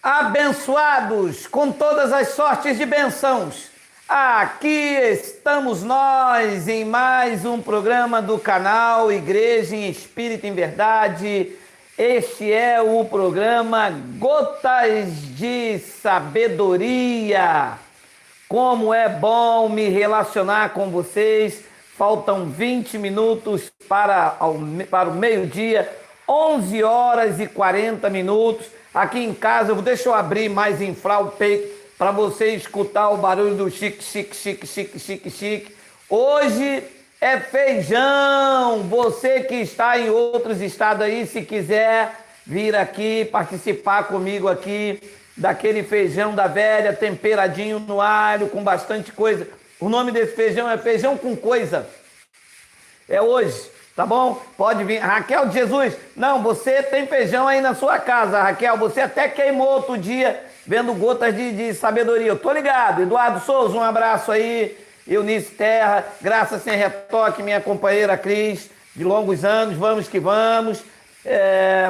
Abençoados com todas as sortes de bênçãos. Aqui estamos nós em mais um programa do canal Igreja em Espírito em Verdade. Este é o programa Gotas de Sabedoria. Como é bom me relacionar com vocês. Faltam 20 minutos para o meio-dia, 11 horas e 40 minutos. Aqui em casa, deixa eu abrir mais, inflar o peito para você escutar o barulho do chique, chique, chique, chique, chique, chique. Hoje é feijão. Você que está em outros estados aí, se quiser vir aqui participar comigo aqui daquele feijão da velha, temperadinho no alho, com bastante coisa. O nome desse feijão é feijão com coisa. É hoje. Tá bom? Pode vir. Raquel de Jesus, não, você tem feijão aí na sua casa, Raquel. Você até queimou outro dia vendo gotas de sabedoria. Eu tô ligado. Eduardo Souza, um abraço aí. Eunice Terra, Graça Sem Retoque, minha companheira Cris, de longos anos. Vamos que vamos.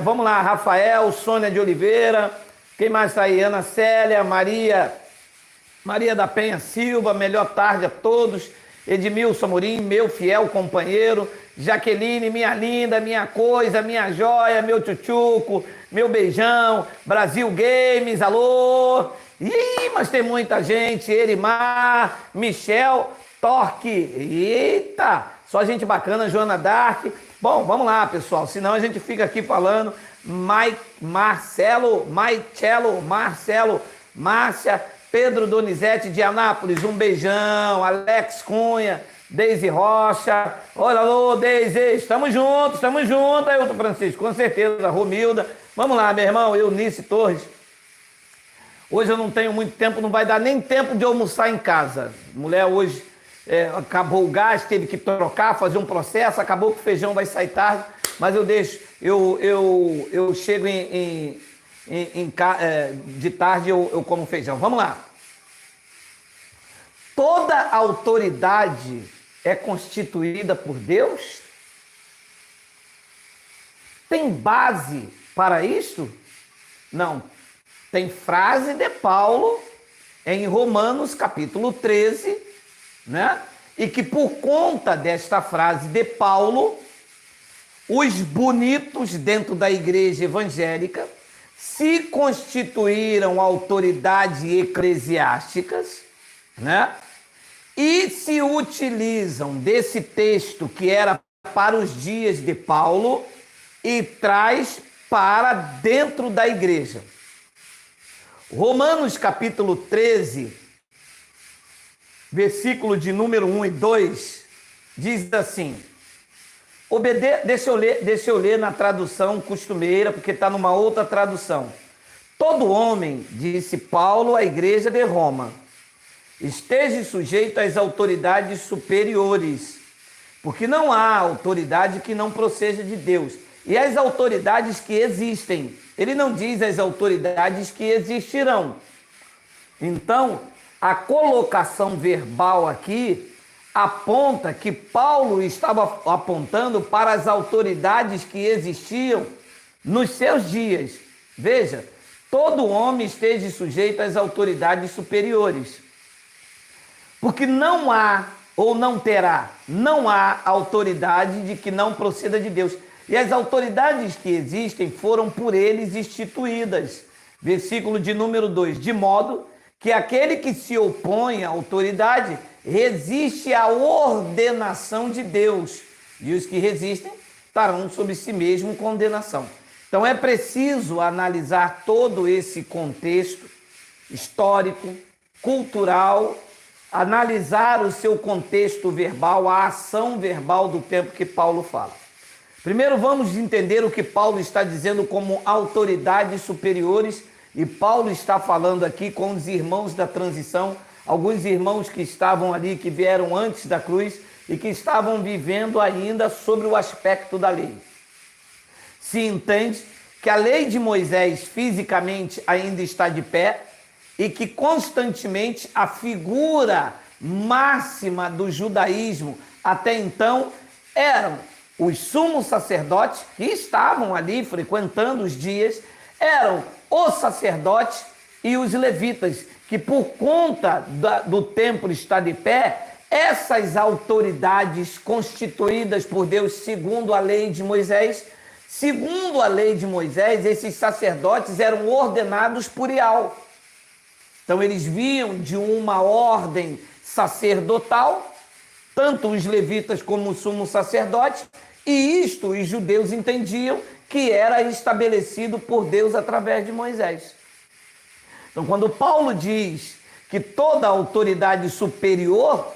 Vamos lá, Rafael, Sônia de Oliveira. Quem mais tá aí? Ana Célia, Maria da Penha Silva, melhor tarde a todos. Edmilson Amorim, meu fiel companheiro. Jaqueline, minha linda, minha coisa, minha joia, meu tchutchuco, meu beijão. Brasil Games, alô. Ih, mas tem muita gente. Erimar, Michel, Torque. Eita, só gente bacana, Joana Dark. Bom, vamos lá, pessoal, senão a gente fica aqui falando. Marcelo, Márcia, Pedro Donizete de Anápolis, um beijão. Alex Cunha, Deise Rocha, olha, alô, Deise, estamos juntos, Ailton Francisco, com certeza, Romilda, vamos lá, meu irmão, Eunice Torres. Hoje eu não tenho muito tempo, não vai dar nem tempo de almoçar em casa. Mulher hoje acabou o gás, teve que trocar, fazer um processo, acabou que o feijão vai sair tarde, mas eu deixo, eu chego de tarde, eu como feijão. Vamos lá. Toda autoridade é constituída por Deus? Tem base para isto? Não. Tem frase de Paulo em Romanos capítulo 13, né? E que por conta desta frase de Paulo, os bonitos dentro da igreja evangélica se constituíram autoridades eclesiásticas, né? E se utilizam desse texto que era para os dias de Paulo e traz para dentro da igreja. Romanos capítulo 13, versículo de número 1 e 2, diz assim, deixa eu ler na tradução costumeira, porque está numa outra tradução. Todo homem, disse Paulo à igreja de Roma, esteja sujeito às autoridades superiores, porque não há autoridade que não proceda de Deus. E as autoridades que existem, ele não diz as autoridades que existirão. Então, a colocação verbal aqui aponta que Paulo estava apontando para as autoridades que existiam nos seus dias. Veja, todo homem esteja sujeito às autoridades superiores. Porque não há, ou não terá, não há autoridade de que não proceda de Deus. E as autoridades que existem foram por eles instituídas. Versículo de número 2. De modo que aquele que se opõe à autoridade resiste à ordenação de Deus. E os que resistem estarão sobre si mesmo condenação. Então é preciso analisar todo esse contexto histórico, cultural, analisar o seu contexto verbal, a ação verbal do tempo que Paulo fala. Primeiro vamos entender o que Paulo está dizendo como autoridades superiores, e Paulo está falando aqui com os irmãos da transição, alguns irmãos que estavam ali, que vieram antes da cruz e que estavam vivendo ainda sobre o aspecto da lei. Se entende que a lei de Moisés fisicamente ainda está de pé, e que constantemente a figura máxima do judaísmo até então eram os sumos sacerdotes que estavam ali frequentando os dias, eram o sacerdote e os levitas, que por conta do templo estar de pé, essas autoridades constituídas por Deus segundo a lei de Moisés, esses sacerdotes eram ordenados por Ial. Então eles vinham de uma ordem sacerdotal, tanto os levitas como o sumo sacerdote, e isto os judeus entendiam que era estabelecido por Deus através de Moisés. Então, quando Paulo diz que toda autoridade superior,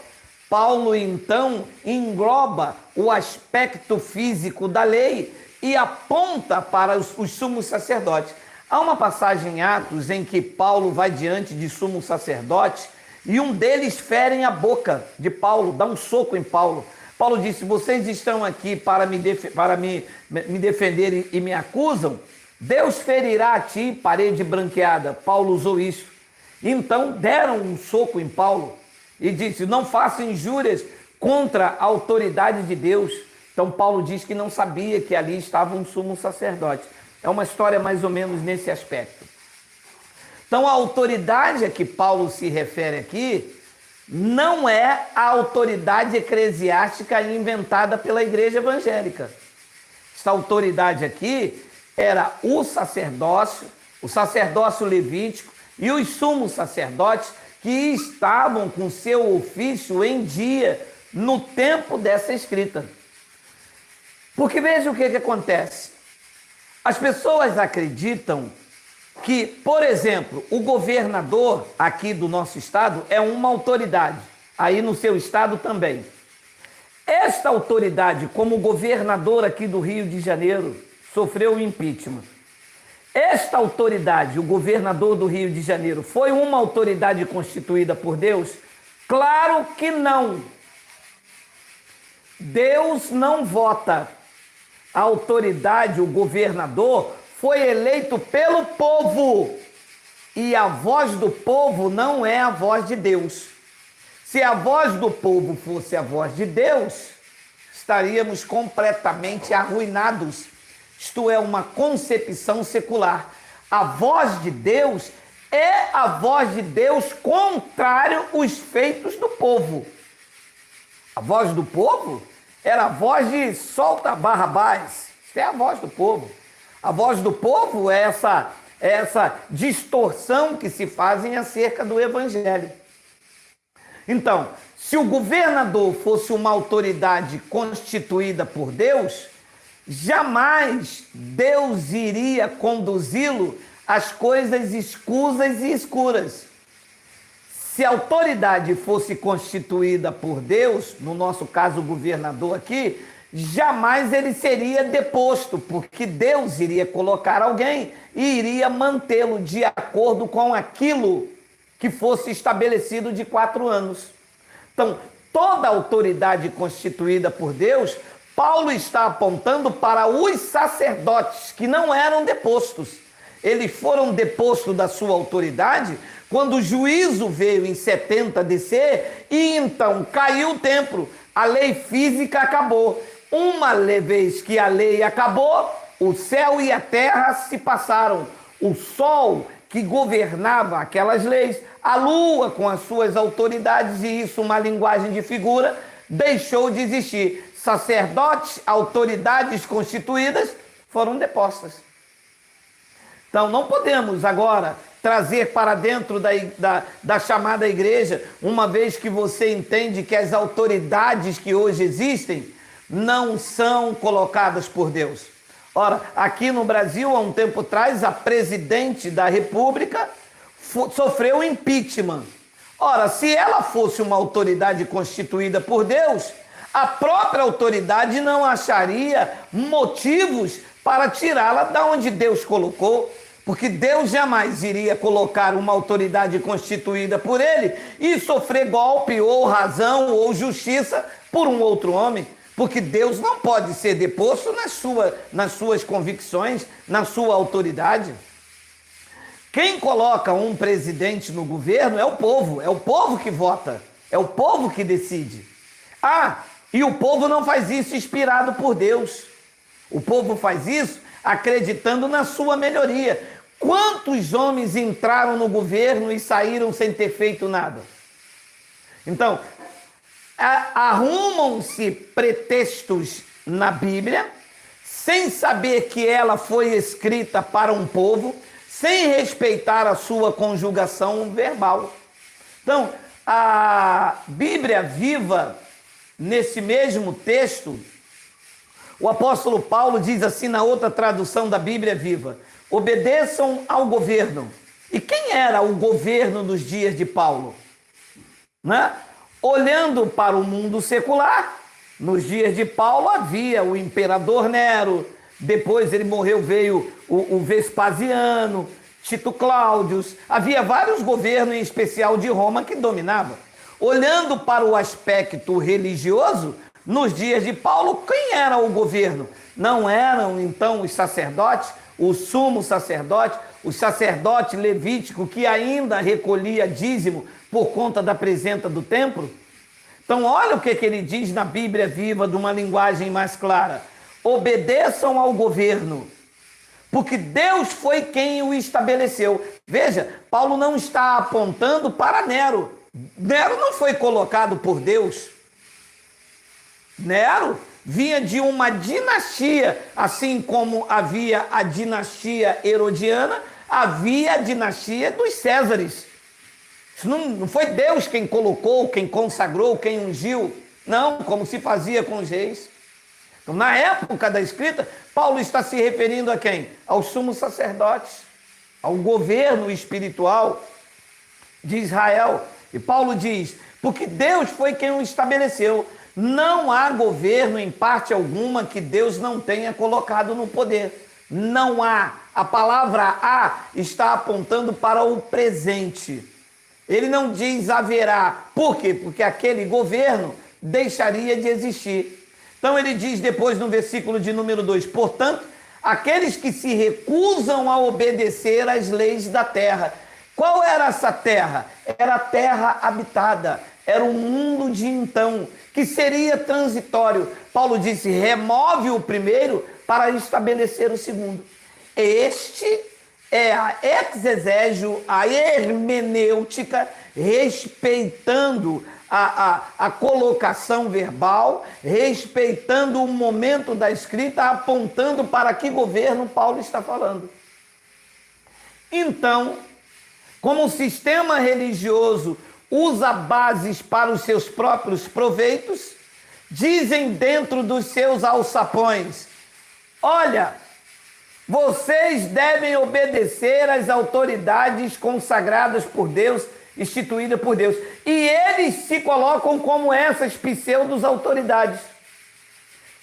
Paulo então engloba o aspecto físico da lei e aponta para os sumos sacerdotes. Há uma passagem em Atos em que Paulo vai diante de sumos sacerdotes e um deles fere a boca de Paulo, dá um soco em Paulo. Paulo disse: vocês estão aqui para me defender e me acusam? Deus ferirá a ti, parede branqueada. Paulo usou isso. Então deram um soco em Paulo e disse: não faça injúrias contra a autoridade de Deus. Então Paulo diz que não sabia que ali estava um sumo sacerdote. É uma história mais ou menos nesse aspecto. Então a autoridade a que Paulo se refere aqui não é a autoridade eclesiástica inventada pela igreja evangélica. Essa autoridade aqui era o sacerdócio levítico e os sumos sacerdotes que estavam com seu ofício em dia no tempo dessa escrita. Porque veja o que acontece. As pessoas acreditam que, por exemplo, o governador aqui do nosso estado é uma autoridade, aí no seu estado também. Esta autoridade, como governador aqui do Rio de Janeiro, sofreu um impeachment. Esta autoridade, o governador do Rio de Janeiro, foi uma autoridade constituída por Deus? Claro que não. Deus não vota. A autoridade, o governador, foi eleito pelo povo. E a voz do povo não é a voz de Deus. Se a voz do povo fosse a voz de Deus, estaríamos completamente arruinados. Isto é uma concepção secular. A voz de Deus é a voz de Deus contrário aos feitos do povo. A voz do povo era a voz de solta Barrabás. Isso é a voz do povo. A voz do povo é essa distorção que se fazem acerca do evangelho. Então, se o governador fosse uma autoridade constituída por Deus, jamais Deus iria conduzi-lo às coisas escusas e escuras. Se a autoridade fosse constituída por Deus, no nosso caso o governador aqui, jamais ele seria deposto, porque Deus iria colocar alguém e iria mantê-lo de acordo com aquilo que fosse estabelecido de 4 anos. Então, toda autoridade constituída por Deus, Paulo está apontando para os sacerdotes que não eram depostos. Eles foram depostos da sua autoridade quando o juízo veio em 70 DC e então caiu o templo. A lei física acabou. Uma vez que a lei acabou, o céu e a terra se passaram. O sol que governava aquelas leis, a lua com as suas autoridades, e isso uma linguagem de figura, deixou de existir. Sacerdotes, autoridades constituídas foram depostas. Então não podemos agora trazer para dentro da chamada igreja, uma vez que você entende que as autoridades que hoje existem não são colocadas por Deus. Ora, aqui no Brasil, há um tempo atrás, a presidente da República sofreu impeachment. Ora, se ela fosse uma autoridade constituída por Deus, a própria autoridade não acharia motivos para tirá-la da onde Deus colocou, porque Deus jamais iria colocar uma autoridade constituída por ele e sofrer golpe ou razão ou justiça por um outro homem. Porque Deus não pode ser deposto nas suas convicções, na sua autoridade. Quem coloca um presidente no governo é o povo que vota, é o povo que decide. E o povo não faz isso inspirado por Deus. O povo faz isso acreditando na sua melhoria. Quantos homens entraram no governo e saíram sem ter feito nada? Então, arrumam-se pretextos na Bíblia, sem saber que ela foi escrita para um povo, sem respeitar a sua conjugação verbal. Então, a Bíblia Viva, nesse mesmo texto, o apóstolo Paulo diz assim na outra tradução da Bíblia Viva: obedeçam ao governo. E quem era o governo nos dias de Paulo? Né? Olhando para o mundo secular, nos dias de Paulo havia o imperador Nero, depois ele morreu, veio o Vespasiano, Tito Cláudios, havia vários governos, em especial de Roma, que dominavam. Olhando para o aspecto religioso, nos dias de Paulo, quem era o governo? Não eram, então, os sacerdotes, o sumo sacerdote, o sacerdote levítico, que ainda recolhia dízimo por conta da presença do templo? Então, olha o que ele diz na Bíblia Viva, de uma linguagem mais clara: obedeçam ao governo, porque Deus foi quem o estabeleceu. Veja, Paulo não está apontando para Nero. Nero não foi colocado por Deus. Nero vinha de uma dinastia, assim como havia a dinastia herodiana, havia a dinastia dos Césares. Isso não foi Deus quem colocou, quem consagrou, quem ungiu. Não, como se fazia com os reis. Então, na época da escrita, Paulo está se referindo a quem? Aos sumos sacerdotes, ao governo espiritual de Israel. E Paulo diz: porque Deus foi quem o estabeleceu. Não há governo, em parte alguma, que Deus não tenha colocado no poder. Não há. A palavra há está apontando para o presente. Ele não diz haverá. Por quê? Porque aquele governo deixaria de existir. Então ele diz depois no versículo de número 2: portanto, aqueles que se recusam a obedecer às leis da terra. Qual era essa terra? Era a terra habitada, era o mundo de então, que seria transitório. Paulo disse: remove o primeiro para estabelecer o segundo. Este é a exegésio, a hermenêutica, respeitando a colocação verbal, respeitando o momento da escrita, apontando para que governo Paulo está falando. Então, como o sistema religioso usa bases para os seus próprios proveitos, dizem dentro dos seus alçapões: olha, vocês devem obedecer às autoridades consagradas por Deus, instituídas por Deus. E eles se colocam como essas pseudo-autoridades.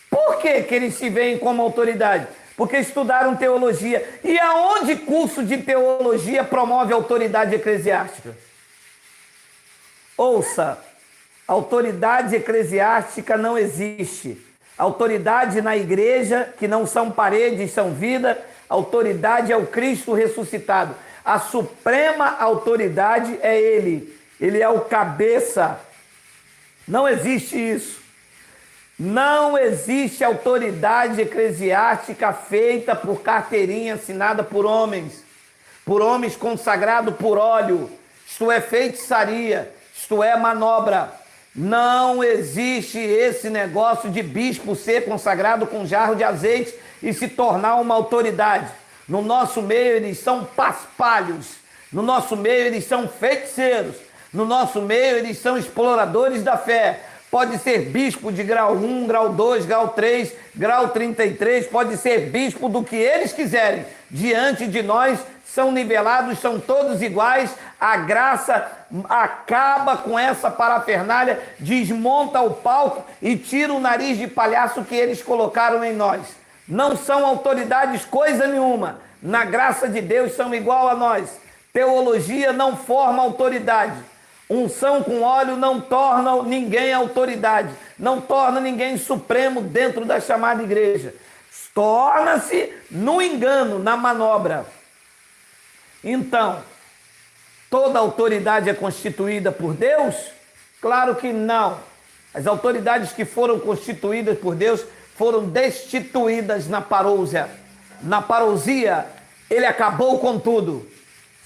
Por que eles se veem como autoridade? Porque estudaram teologia. E aonde curso de teologia promove autoridade eclesiástica? Ouça, autoridade eclesiástica não existe. Autoridade na igreja, que não são paredes, são vida. Autoridade é o Cristo ressuscitado. A suprema autoridade é Ele. Ele é o cabeça. Não existe isso. Não existe autoridade eclesiástica feita por carteirinha assinada por homens consagrados por óleo. Isto é feitiçaria, isto é manobra. Não existe esse negócio de bispo ser consagrado com jarro de azeite e se tornar uma autoridade. No nosso meio eles são paspalhos, no nosso meio eles são feiticeiros, no nosso meio eles são exploradores da fé. Pode ser bispo de grau 1, grau 2, grau 3, grau 33, pode ser bispo do que eles quiserem. Diante de nós são nivelados, são todos iguais. A graça acaba com essa parafernália, desmonta o palco e tira o nariz de palhaço que eles colocaram em nós. Não são autoridades coisa nenhuma. Na graça de Deus são igual a nós. Teologia não forma autoridade. Unção com óleo não torna ninguém autoridade. Não torna ninguém supremo dentro da chamada igreja. Torna-se no engano, na manobra. Então, toda autoridade é constituída por Deus? Claro que não. As autoridades que foram constituídas por Deus foram destituídas na parousia. Na parousia, ele acabou com tudo.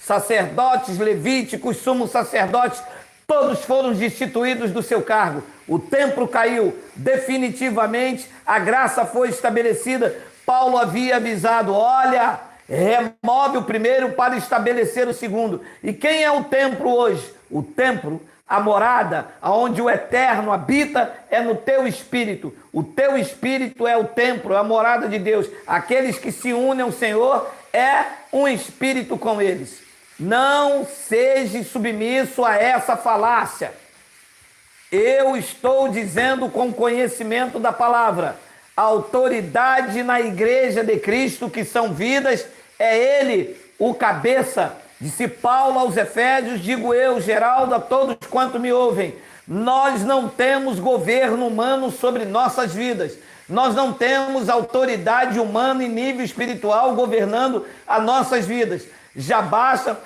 Sacerdotes, levíticos, sumos sacerdotes, todos foram destituídos do seu cargo. O templo caiu definitivamente, a graça foi estabelecida. Paulo havia avisado, olha, remove o primeiro para estabelecer o segundo. E quem é o templo hoje? O templo, a morada, onde o Eterno habita, é no teu espírito. O teu espírito é o templo, é a morada de Deus. Aqueles que se unem ao Senhor é um espírito com eles. Não seja submisso a essa falácia. Eu estou dizendo com conhecimento da palavra. A autoridade na igreja de Cristo, que são vidas, é Ele o cabeça. Disse Paulo aos Efésios, digo eu, Geraldo, a todos quanto me ouvem, nós não temos governo humano sobre nossas vidas. Nós não temos autoridade humana em nível espiritual governando as nossas vidas. Já basta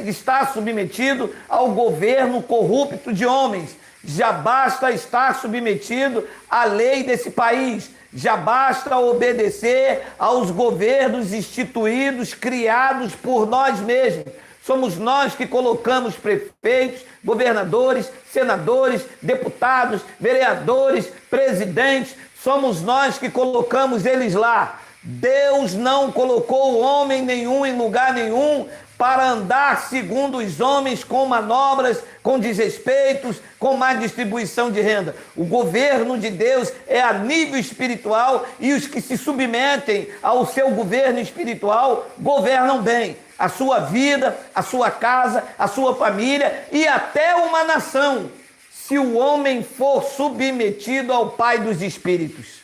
estar submetido ao governo corrupto de homens. Já basta estar submetido à lei desse país. Já basta obedecer aos governos instituídos, criados por nós mesmos. Somos nós que colocamos prefeitos, governadores, senadores, deputados, vereadores, presidentes. Somos nós que colocamos eles lá. Deus não colocou homem nenhum em lugar nenhum para andar segundo os homens com manobras, com desrespeitos, com má distribuição de renda. O governo de Deus é a nível espiritual e os que se submetem ao seu governo espiritual governam bem a sua vida, a sua casa, a sua família e até uma nação, se o homem for submetido ao Pai dos Espíritos.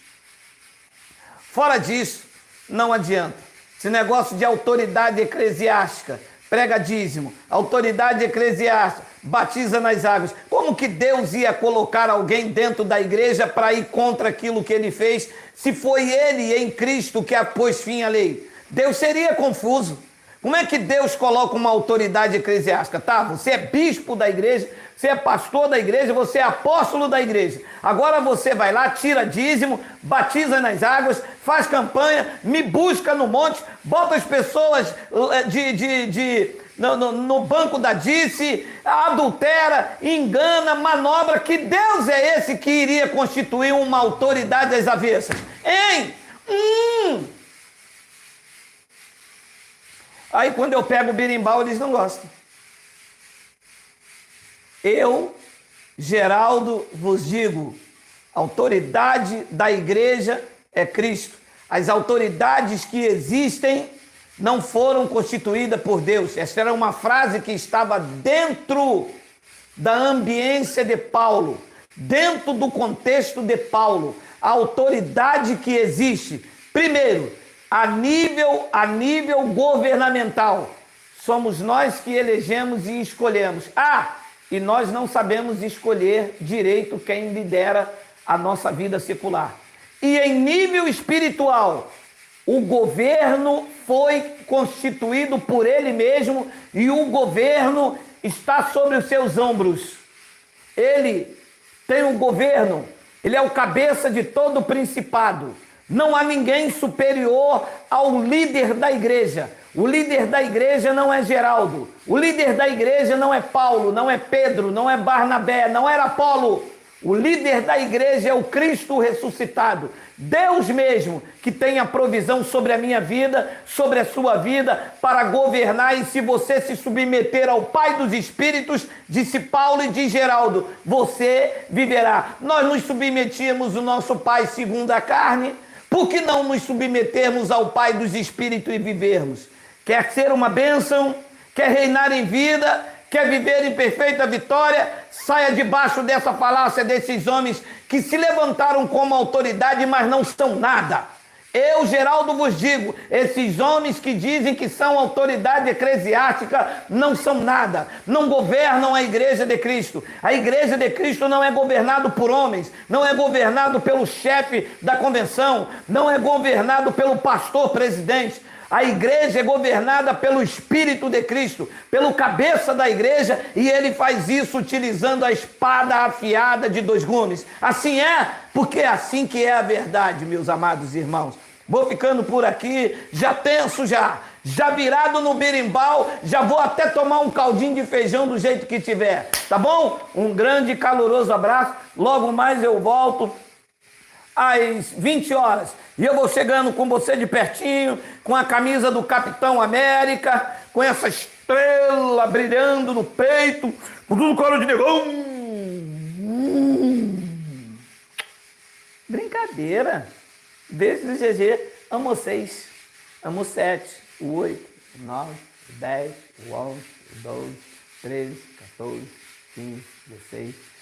Fora disso, não adianta. Esse negócio de autoridade eclesiástica, prega dízimo, autoridade eclesiástica, batiza nas águas. Como que Deus ia colocar alguém dentro da igreja para ir contra aquilo que ele fez, se foi ele em Cristo que pôs fim à lei? Deus seria confuso. Como é que Deus coloca uma autoridade eclesiástica? Tá, você é bispo da igreja, você é pastor da igreja, você é apóstolo da igreja. Agora você vai lá, tira dízimo, batiza nas águas, faz campanha, me busca no monte, bota as pessoas no banco da Dice, adultera, engana, manobra. Que Deus é esse que iria constituir uma autoridade às avessas? Hein? Aí quando eu pego o berimbau, eles não gostam. Eu, Geraldo, vos digo, a autoridade da igreja é Cristo. As autoridades que existem não foram constituídas por Deus. Essa era uma frase que estava dentro da ambiência de Paulo, dentro do contexto de Paulo. A autoridade que existe, primeiro, a nível governamental, somos nós que elegemos e escolhemos. E nós não sabemos escolher direito quem lidera a nossa vida secular. E em nível espiritual, o governo foi constituído por ele mesmo e o governo está sobre os seus ombros. Ele tem o governo, ele é o cabeça de todo o principado. Não há ninguém superior ao líder da igreja. O líder da igreja não é Geraldo. O líder da igreja não é Paulo, não é Pedro, não é Barnabé, não era Apolo. O líder da igreja é o Cristo ressuscitado. Deus mesmo que tem a provisão sobre a minha vida, sobre a sua vida, para governar. E se você se submeter ao Pai dos Espíritos, disse Paulo e diz Geraldo, você viverá. Nós nos submetíamos ao nosso Pai segundo a carne. Por que não nos submetermos ao Pai dos Espíritos e vivermos? Quer ser uma bênção? Quer reinar em vida? Quer viver em perfeita vitória? Saia debaixo dessa falácia desses homens que se levantaram como autoridade, mas não são nada. Eu, Geraldo, vos digo, esses homens que dizem que são autoridade eclesiástica não são nada, não governam a igreja de Cristo. A igreja de Cristo não é governado por homens, não é governado pelo chefe da convenção, não é governado pelo pastor presidente. A igreja é governada pelo Espírito de Cristo, pelo cabeça da igreja, e ele faz isso utilizando a espada afiada de dois gumes. Assim é, porque é assim que é a verdade, meus amados irmãos. Vou ficando por aqui, já tenso já virado no berimbau, já vou até tomar um caldinho de feijão do jeito que tiver, tá bom? Um grande e caloroso abraço, logo mais eu volto às 20 horas, e eu vou chegando com você de pertinho, com a camisa do Capitão América, com essa estrela brilhando no peito, com tudo coro de negão. Brincadeira. Beijo do GG. Amo 6, amo 7, o 8, o 9, o 10, o 11, o 12, 13, 14, 15, 16,